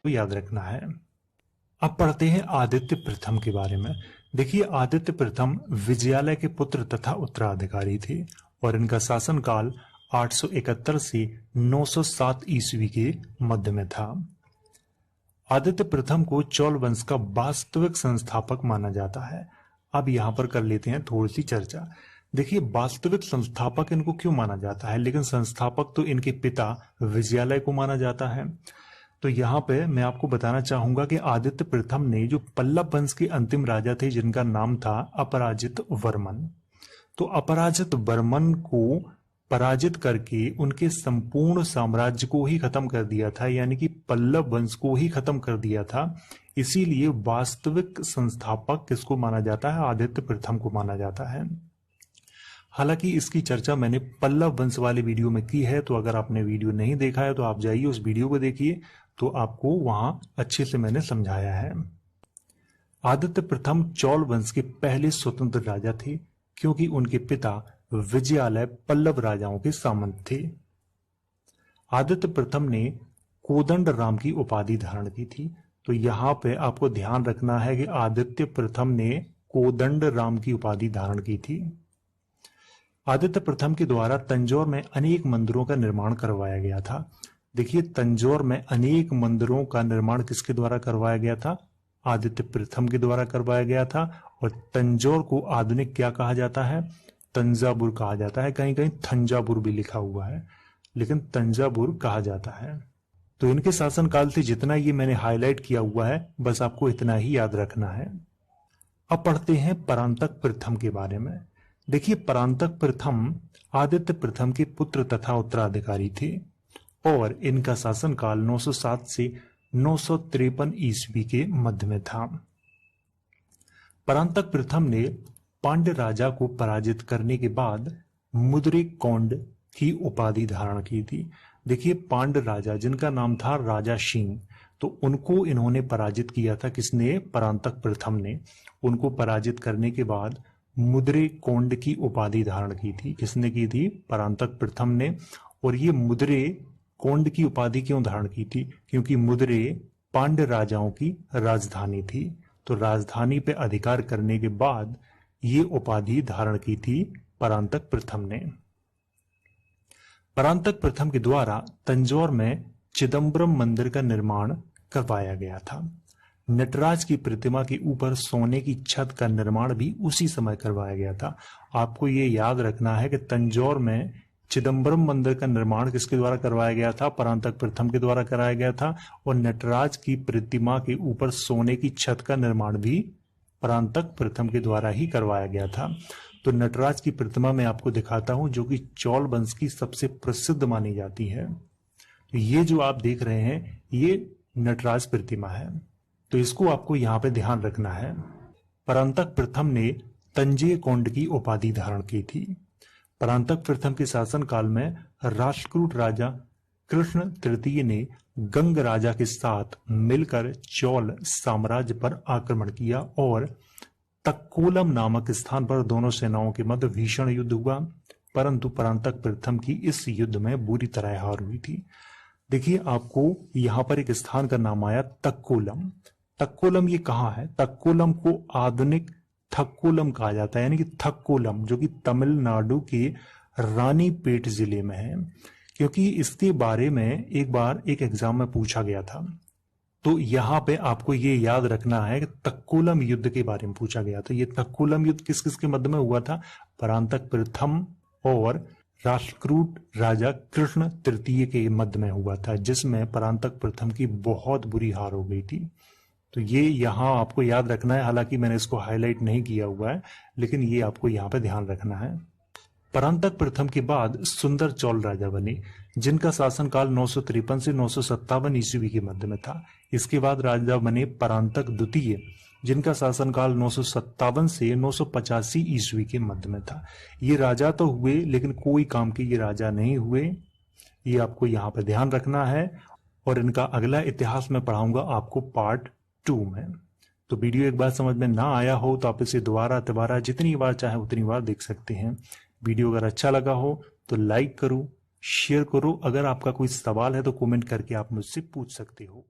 याद रखना है। अब पढ़ते हैं आदित्य प्रथम के बारे में। देखिए, आदित्य प्रथम विजयालय के पुत्र तथा उत्तराधिकारी थे और इनका शासनकाल 871 से 907 ईस्वी के मध्य में था। आदित्य प्रथम को चोल वंश का वास्तविक संस्थापक माना जाता है। अब यहां पर कर लेते हैं थोड़ी सी चर्चा। देखिए, वास्तविक संस्थापक इनको क्यों माना जाता है, लेकिन संस्थापक तो इनके पिता विजयालय को माना जाता है। तो यहाँ पे मैं आपको बताना चाहूंगा कि आदित्य प्रथम ने जो पल्लव वंश के अंतिम राजा थे जिनका नाम था अपराजित वर्मन, तो अपराजित वर्मन को पराजित करके उनके संपूर्ण साम्राज्य को ही खत्म कर दिया था, यानी कि पल्लव वंश को ही खत्म कर दिया था। इसीलिए वास्तविक संस्थापक किसको माना जाता है, आदित्य प्रथम को माना जाता है। हालांकि इसकी चर्चा मैंने पल्लव वंश वाले वीडियो में की है, तो अगर आपने वीडियो नहीं देखा है तो आप जाइए उस वीडियो को देखिए, तो आपको वहां अच्छे से मैंने समझाया है। आदित्य प्रथम चोल वंश के पहले स्वतंत्र राजा थे क्योंकि उनके पिता विजयालय पल्लव राजाओं के सामंत थे। आदित्य प्रथम ने कोदंड राम की उपाधि धारण की थी। तो यहां पे आपको ध्यान रखना है कि आदित्य प्रथम ने कोदंड राम की उपाधि धारण की थी। आदित्य प्रथम के द्वारा तंजौर में अनेक मंदिरों का निर्माण करवाया गया था। देखिए, तंजौर में अनेक मंदिरों का निर्माण किसके द्वारा करवाया गया था, आदित्य प्रथम के द्वारा करवाया गया था। और तंजौर को आधुनिक क्या कहा जाता है, तंजावुर कहा जाता है। कहीं कहीं थंजावुर भी लिखा हुआ है, लेकिन तंजावुर कहा जाता है। तो इनके शासनकाल से जितना ये मैंने हाईलाइट किया हुआ है, बस आपको इतना ही याद रखना है। अब पढ़ते हैं परांतक प्रथम के बारे में। देखिए, परांतक प्रथम आदित्य प्रथम के पुत्र तथा उत्तराधिकारी थे और इनका शासनकाल 907 से 953 ईस्वी के मध्य में था। परांतक प्रथम ने पांड्य राजा को पराजित करने के बाद मुद्रिकोंड की उपाधि धारण की थी। देखिए, पांड्य राजा जिनका नाम था राजा शिंग, तो उनको इन्होंने पराजित किया था। किसने, परांतक प्रथम ने। उनको पराजित करने के बाद मुद्रिकोंड की उपाधि धारण की थी। किसने की थी, परांतक प्रथम ने। और ये मुद्रिकोंड की उपाधि क्यों धारण की थी, क्योंकि मुद्रे पांड्य राजाओं की राजधानी थी। तो राजधानी पे अधिकार करने के बाद ये उपाधि धारण की थी परांतक प्रथम ने। परांतक प्रथम के द्वारा तंजौर में चिदम्बरम मंदिर का निर्माण करवाया गया था। नटराज की प्रतिमा के ऊपर सोने की छत का निर्माण भी उसी समय करवाया गया था। आपको ये याद रखना है कि तंजौर में चिदम्बरम मंदिर का निर्माण किसके द्वारा करवाया गया था, परांतक प्रथम के द्वारा कराया गया था। और नटराज की प्रतिमा के ऊपर सोने की छत का निर्माण भी परांतक प्रथम के द्वारा ही करवाया गया था। तो नटराज की प्रतिमा मैं आपको दिखाता हूं, जो कि चोल वंश की सबसे प्रसिद्ध मानी जाती है। तो ये जो आप देख रहे हैं, ये नटराज प्रतिमा है। तो इसको आपको यहां पे ध्यान रखना है। परांतक प्रथम ने तंजे कोंड की उपाधि धारण की थी। परांतक प्रथम के शासनकाल में राष्ट्रकूट राजा कृष्ण तृतीय ने गंग राजा के साथ मिलकर चोल साम्राज्य पर आक्रमण किया और तक्कोलम नामक स्थान पर दोनों सेनाओं के मध्य भीषण युद्ध हुआ, परंतु परांतक प्रथम की इस युद्ध में बुरी तरह हार हुई थी। देखिए, आपको यहां पर एक स्थान का नाम आया तक्कोलम। तक्कोलम ये कहाँ है, तक्कोलम को आधुनिक थक्कोलम कहा जाता है, यानी कि थक्कोलम, जो कि तमिलनाडु के रानीपेट जिले में है। क्योंकि इसके बारे में एक बार एक एग्जाम में पूछा गया था। तो यहां पे आपको ये याद रखना है कि तक्कोलम युद्ध के बारे में पूछा गया था। ये तक्कोलम युद्ध किस किस के मध्य में हुआ था, परांतक प्रथम और राष्ट्रकूट राजा कृष्ण तृतीय के मध्य में हुआ था, जिसमें परांतक प्रथम की बहुत बुरी हार हो गई थी। तो ये यहां आपको याद रखना है। हालांकि मैंने इसको हाईलाइट नहीं किया हुआ है, लेकिन ये आपको यहां पे ध्यान रखना है। परांतक प्रथम के बाद सुंदर चोल राजा बने, जिनका शासनकाल 953 से 957 ईस्वी के मध्य में था। इसके बाद राजा बने परांतक द्वितीय, जिनका शासनकाल 957 से 985 ईस्वी के मध्य में था। ये राजा तो हुए, लेकिन कोई काम के ये राजा नहीं हुए। ये आपको यहाँ पे ध्यान रखना है। और इनका अगला इतिहास मैं पढ़ाऊंगा आपको पार्ट 2 में। तो वीडियो एक बार समझ में ना आया हो तो आप इसे दोबारा तिबारा जितनी बार चाहे उतनी बार देख सकते हैं। वीडियो अगर अच्छा लगा हो तो लाइक करो, शेयर करो। अगर आपका कोई सवाल है तो कमेंट करके आप मुझसे पूछ सकते हो।